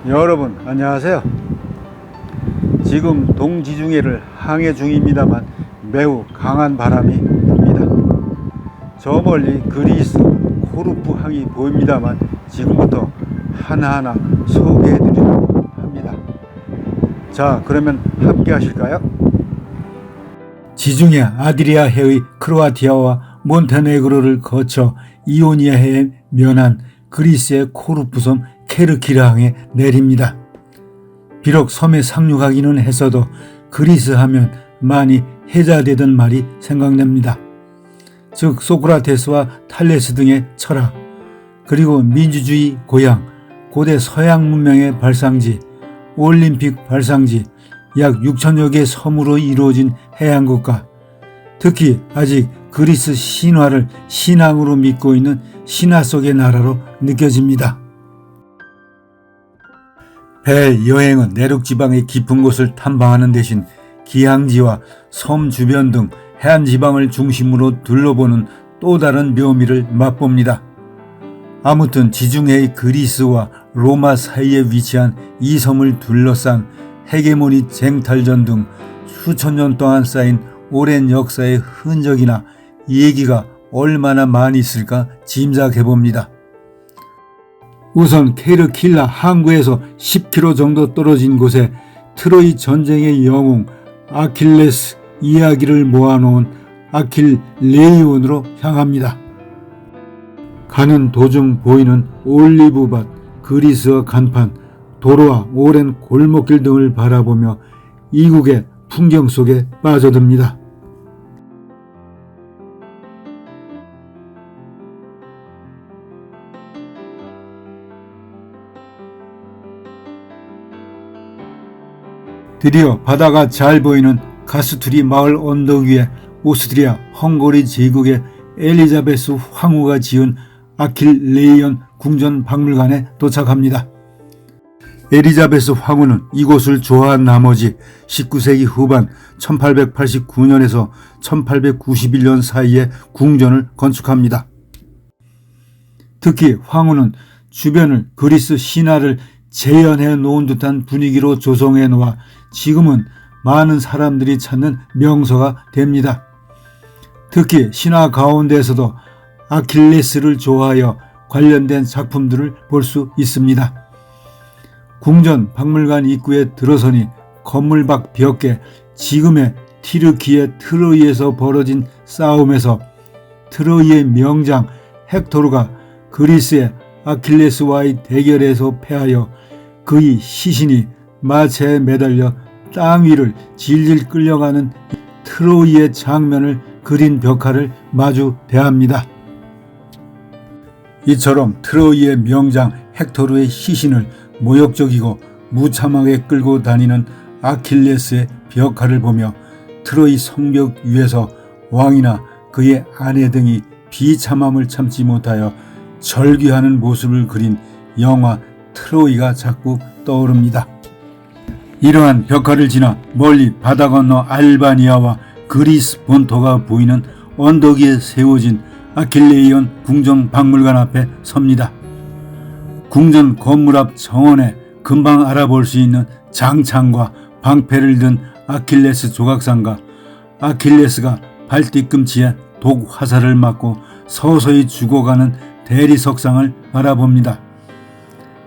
여러분 안녕하세요. 지금 동지중해를 항해 중입니다만 매우 강한 바람이 붑니다. 저 멀리 그리스 코르푸 항이 보입니다만 지금부터 하나하나 소개해 드리려고 합니다. 자, 그러면 함께 하실까요? 지중해 아드리아 해의 크로아티아와 몬테네그로를 거쳐 이오니아해에 면한 그리스의 코르푸 섬 케르키라항에 내립니다. 비록 섬에 상륙하기는 했어도 그리스 하면 많이 해자되던 말이 생각납니다. 즉 소크라테스와 탈레스 등의 철학, 그리고 민주주의 고향, 고대 서양 문명의 발상지, 올림픽 발상지, 약 6천여 개의 섬으로 이루어진 해양국가, 특히 아직 그리스 신화를 신앙으로 믿고 있는 신화 속의 나라로 느껴집니다. 배 여행은 내륙지방의 깊은 곳을 탐방하는 대신 기항지와 섬 주변 등 해안지방을 중심으로 둘러보는 또 다른 묘미를 맛봅니다. 아무튼 지중해의 그리스와 로마 사이에 위치한 이 섬을 둘러싼 헤게모니 쟁탈전 등 수천 년 동안 쌓인 오랜 역사의 흔적이나 얘기가 얼마나 많이 있을까 짐작해봅니다. 우선 케르킬라 항구에서 10km 정도 떨어진 곳에 트로이 전쟁의 영웅 아킬레스 이야기를 모아놓은 아킬레이온으로 향합니다. 가는 도중 보이는 올리브밭, 그리스어 간판, 도로와 오랜 골목길 등을 바라보며 이국의 풍경 속에 빠져듭니다. 드디어 바다가 잘 보이는 가스투리 마을 언덕 위에 오스트리아 헝가리 제국의 엘리자베스 황후가 지은 아킬레이온 궁전 박물관에 도착합니다. 엘리자베스 황후는 이곳을 좋아한 나머지 19세기 후반 1889년에서 1891년 사이에 궁전을 건축합니다. 특히 황후는 주변을 그리스 신화를 재현해 놓은 듯한 분위기로 조성해 놓아 지금은 많은 사람들이 찾는 명소가 됩니다. 특히 신화 가운데에서도 아킬레스를 좋아하여 관련된 작품들을 볼 수 있습니다. 궁전 박물관 입구에 들어서니 건물 밖 벽에 지금의 티르키의 트로이에서 벌어진 싸움에서 트로이의 명장 헥토르가 그리스의 아킬레스와의 대결에서 패하여 그의 시신이 마차에 매달려 땅 위를 질질 끌려가는 트로이의 장면을 그린 벽화를 마주 대합니다. 이처럼 트로이의 명장 헥토르의 시신을 모욕적이고 무참하게 끌고 다니는 아킬레스의 벽화를 보며 트로이 성벽 위에서 왕이나 그의 아내 등이 비참함을 참지 못하여 절규하는 모습을 그린 영화 트로이가 자꾸 떠오릅니다. 이러한 벽화를 지나 멀리 바다 건너 알바니아와 그리스 본토가 보이는 언덕 위에 세워진 아킬레이온 궁전 박물관 앞에 섭니다. 궁전 건물 앞 정원에 금방 알아볼 수 있는 장창과 방패를 든 아킬레스 조각상과 아킬레스가 발뒤꿈치에 독 화살을 맞고 서서히 죽어가는 대리석상을 바라봅니다.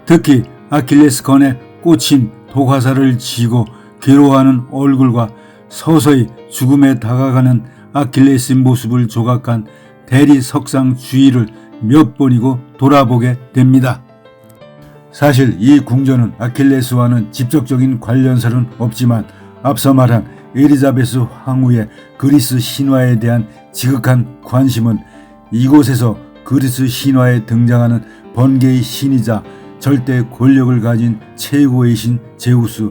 특히 아킬레스 건에 꽂힌 독화살을 쥐고 괴로워하는 얼굴과 서서히 죽음에 다가가는 아킬레스의 모습을 조각한 대리석상 주위를 몇 번이고 돌아보게 됩니다. 사실 이 궁전은 아킬레스와는 직접적인 관련설은 없지만 앞서 말한 엘리자베스 황후의 그리스 신화에 대한 지극한 관심은 이곳에서 그리스 신화에 등장하는 번개의 신이자 절대 권력을 가진 최고의 신 제우스,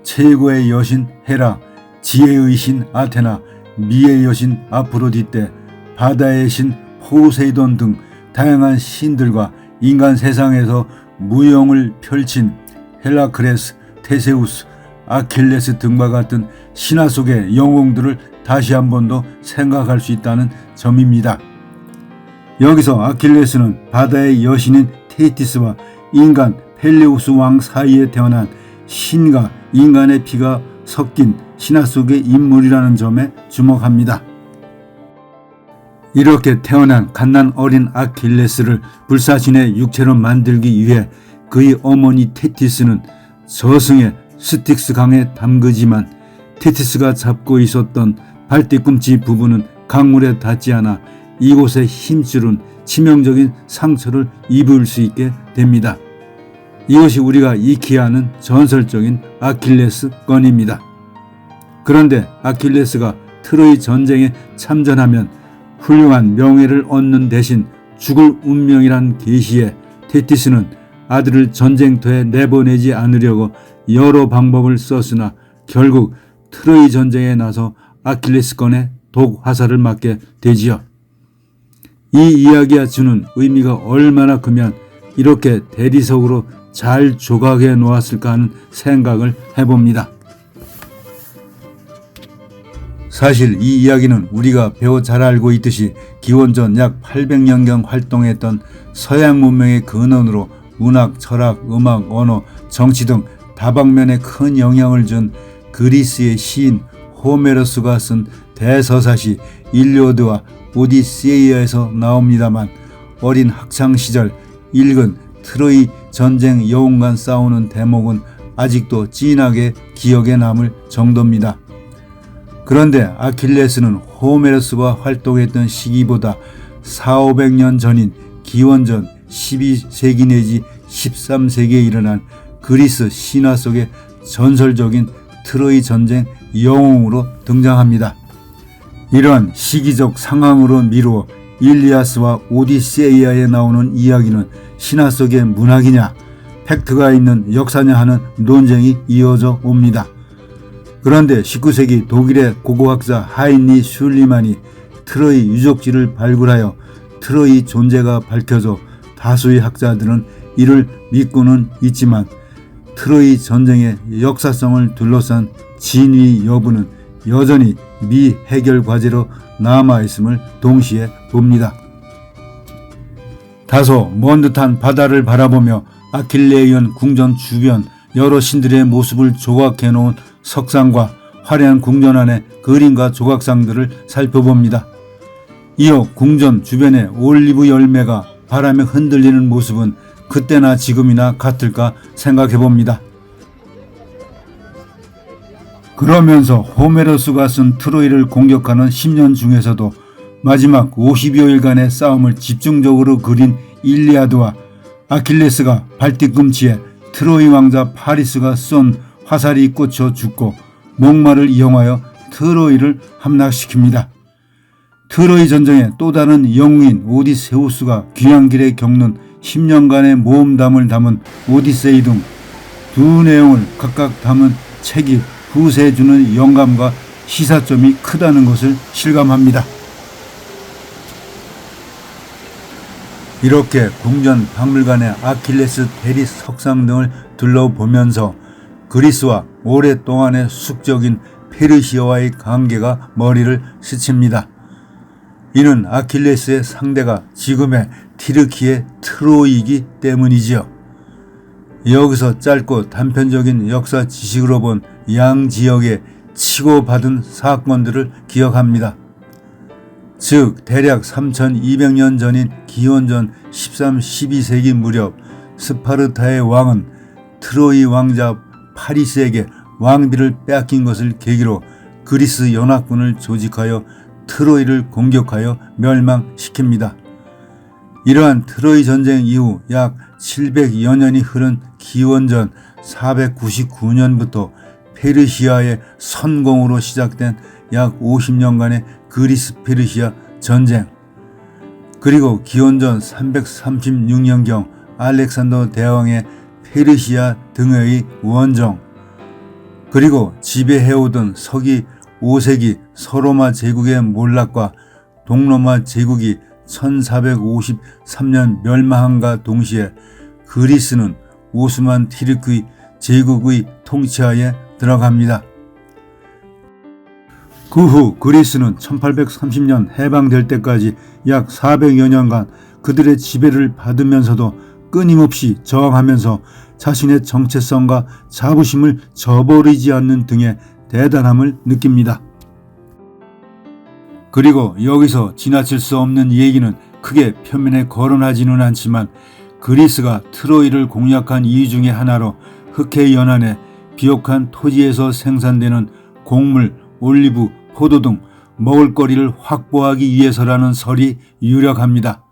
최고의 여신 헤라, 지혜의 신 아테나, 미의 여신 아프로디테, 바다의 신 포세이돈 등 다양한 신들과 인간 세상에서 무용을 펼친 헬라크레스, 테세우스, 아킬레스 등과 같은 신화 속의 영웅들을 다시 한 번 더 생각할 수 있다는 점입니다. 여기서 아킬레스는 바다의 여신인 테티스와 인간 펠레우스 왕 사이에 태어난 신과 인간의 피가 섞인 신화 속의 인물이라는 점에 주목합니다. 이렇게 태어난 갓난 어린 아킬레스를 불사신의 육체로 만들기 위해 그의 어머니 테티스는 저승의 스틱스 강에 담그지만 테티스가 잡고 있었던 발뒤꿈치 부분은 강물에 닿지 않아 이곳에 힘줄은 치명적인 상처를 입을 수 있게 됩니다. 이것이 우리가 익히 아는 전설적인 아킬레스 건입니다. 그런데 아킬레스가 트로이 전쟁에 참전하면 훌륭한 명예를 얻는 대신 죽을 운명이란 계시에 테티스는 아들을 전쟁터에 내보내지 않으려고 여러 방법을 썼으나 결국 트로이 전쟁에 나서 아킬레스건의 독 화살을 맞게 되지요. 이 이야기가 주는 의미가 얼마나 크면 이렇게 대리석으로 잘 조각해 놓았을까 하는 생각을 해봅니다. 사실 이 이야기는 우리가 배워 잘 알고 있듯이 기원전 약 800년경 활동했던 서양 문명의 근원으로 문학, 철학, 음악, 언어, 정치 등 다방면에 큰 영향을 준 그리스의 시인 호메로스가 쓴 대서사시 일리오드와 오디세이아에서 나옵니다만 어린 학창시절 읽은 트로이 전쟁 영웅간 싸우는 대목은 아직도 진하게 기억에 남을 정도입니다. 그런데 아킬레스는 호메로스가 활동했던 시기보다 400~500년 전인 기원전 12세기 내지 13세기에 일어난 그리스 신화 속의 전설적인 트로이 전쟁 영웅으로 등장합니다. 이런 시기적 상황으로 미루어 일리아스와 오디세이아에 나오는 이야기는 신화 속의 문학이냐 팩트가 있는 역사냐 하는 논쟁이 이어져 옵니다. 그런데 19세기 독일의 고고학자 하인리 슐리만이 트로이 유적지를 발굴하여 트로이 존재가 밝혀져 다수의 학자들은 이를 믿고는 있지만 트로이 전쟁의 역사성을 둘러싼 진위 여부는 여전히 미해결 과제로 남아있음을 동시에 봅니다. 다소 먼 듯한 바다를 바라보며 아킬레이온 궁전 주변 여러 신들의 모습을 조각해 놓은 석상과 화려한 궁전 안의 그림과 조각상들을 살펴봅니다. 이어 궁전 주변의 올리브 열매가 바람에 흔들리는 모습은 그때나 지금이나 같을까 생각해봅니다. 그러면서 호메로스가 쓴 트로이를 공격하는 10년 중에서도 마지막 50여일간의 싸움을 집중적으로 그린 일리아드와 아킬레스가 발뒤꿈치에 트로이 왕자 파리스가 쏜 화살이 꽂혀 죽고 목마를 이용하여 트로이를 함락시킵니다. 트로이 전쟁의 또 다른 영웅인 오디세우스가 귀향길에 겪는 10년간의 모험담을 담은 오디세이 등 두 내용을 각각 담은 책이 후세해주는 영감과 시사점이 크다는 것을 실감합니다. 이렇게 궁전 박물관의 아킬레스 대리 석상 등을 둘러보면서 그리스와 오랫동안의 숙적인 페르시아와의 관계가 머리를 스칩니다. 이는 아킬레스의 상대가 지금의 티르키의 트로이이기 때문이지요. 여기서 짧고 단편적인 역사 지식으로 본 양 지역의 치고받은 사건들을 기억합니다. 즉 대략 3200년 전인 기원전 13, 12세기 무렵 스파르타의 왕은 트로이 왕자 파리스에게 왕비를 빼앗긴 것을 계기로 그리스 연합군을 조직하여 트로이를 공격하여 멸망시킵니다. 이러한 트로이 전쟁 이후 약 700여 년이 흐른 기원전 499년부터 페르시아의 선공으로 시작된 약 50년간의 그리스 페르시아 전쟁, 그리고 기원전 336년경 알렉산더 대왕의 페르시아 등의 원정, 그리고 지배해오던 서기 5세기 서로마 제국의 몰락과 동로마 제국이 1453년 멸망함과 동시에 그리스는 오스만 티르크 제국의 통치하에 들어갑니다. 그 후 그리스는 1830년 해방될 때까지 약 400여 년간 그들의 지배를 받으면서도 끊임없이 저항하면서 자신의 정체성과 자부심을 저버리지 않는 등의 대단함을 느낍니다. 그리고 여기서 지나칠 수 없는 얘기는 크게 표면에 거론하지는 않지만 그리스가 트로이를 공략한 이유 중에 하나로 흑해 연안의 비옥한 토지에서 생산되는 곡물, 올리브, 포도 등 먹을거리를 확보하기 위해서라는 설이 유력합니다.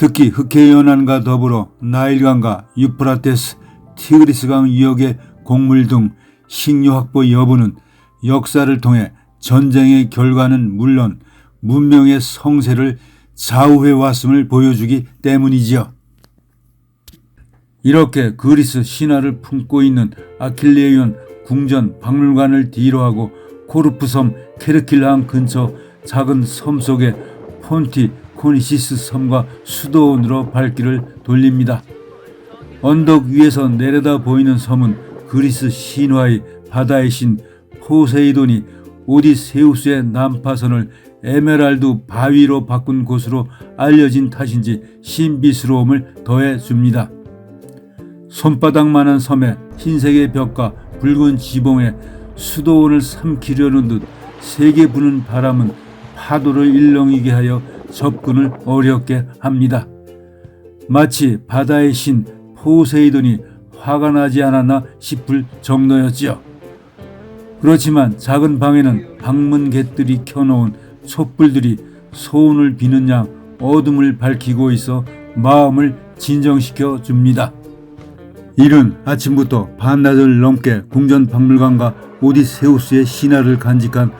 특히 흑해 연안과 더불어 나일강과 유프라테스, 티그리스강 유역의 곡물 등 식료 확보 여부는 역사를 통해 전쟁의 결과는 물론 문명의 성세를 좌우해 왔음을 보여주기 때문이지요. 이렇게 그리스 신화를 품고 있는 아킬레이온 궁전 박물관을 뒤로하고 코르프 섬 케르킬라항 근처 작은 섬 속의 폰티 코니시스 섬과 수도원으로 발길을 돌립니다. 언덕 위에서 내려다 보이는 섬은 그리스 신화의 바다의 신 포세이돈이 오디세우스의 난파선을 에메랄드 바위로 바꾼 곳으로 알려진 탓인지 신비스러움을 더해줍니다. 손바닥만한 섬에 흰색의 벽과 붉은 지붕에 수도원을 삼키려는 듯 세게 부는 바람은 파도를 일렁이게 하여 접근을 어렵게 합니다. 마치 바다의 신 포세이돈이 화가 나지 않았나 싶을 정도였지요. 그렇지만 작은 방에는 방문객들이 켜놓은 촛불들이 소원을 비는 양 어둠을 밝히고 있어 마음을 진정시켜 줍니다. 이른 아침부터 반나절 넘게 궁전 박물관과 오디세우스의 신화를 간직한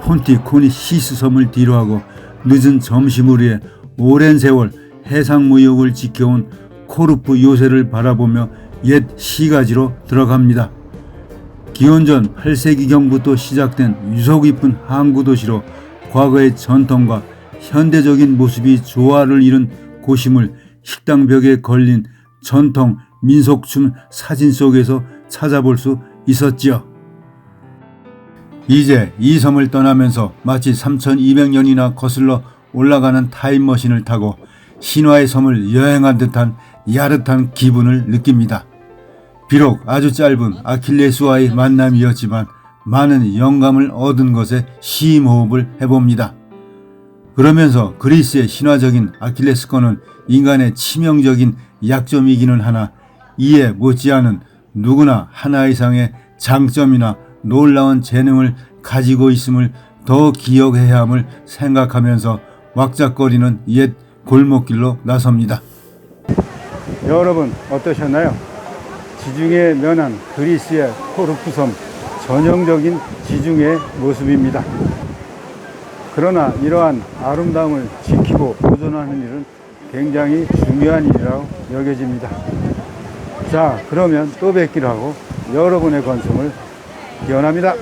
폰티코니시스 섬을 뒤로하고 늦은 점심무렵에 오랜 세월 해상무역을 지켜온 코르프 요새를 바라보며 옛 시가지로 들어갑니다. 기원전 8세기경부터 시작된 유서 깊은 항구 도시로 과거의 전통과 현대적인 모습이 조화를 이룬 곳임을 식당벽에 걸린 전통 민속춤 사진 속에서 찾아볼 수 있었지요. 이제 이 섬을 떠나면서 마치 3200년이나 거슬러 올라가는 타임머신을 타고 신화의 섬을 여행한 듯한 야릇한 기분을 느낍니다. 비록 아주 짧은 아킬레스와의 만남이었지만 많은 영감을 얻은 것에 심호흡을 해봅니다. 그러면서 그리스의 신화적인 아킬레스건은 인간의 치명적인 약점이기는 하나 이에 못지않은 누구나 하나 이상의 장점이나 놀라운 재능을 가지고 있음을 더 기억해야 함을 생각하면서 왁작거리는 옛 골목길로 나섭니다. 여러분 어떠셨나요? 지중해 면한 그리스의 코르프 섬 전형적인 지중해 모습입니다. 그러나 이러한 아름다움을 지키고 보존하는 일은 굉장히 중요한 일이라고 여겨집니다. 자, 그러면 또 뵙기로 하고 여러분의 건승을 기원합니다.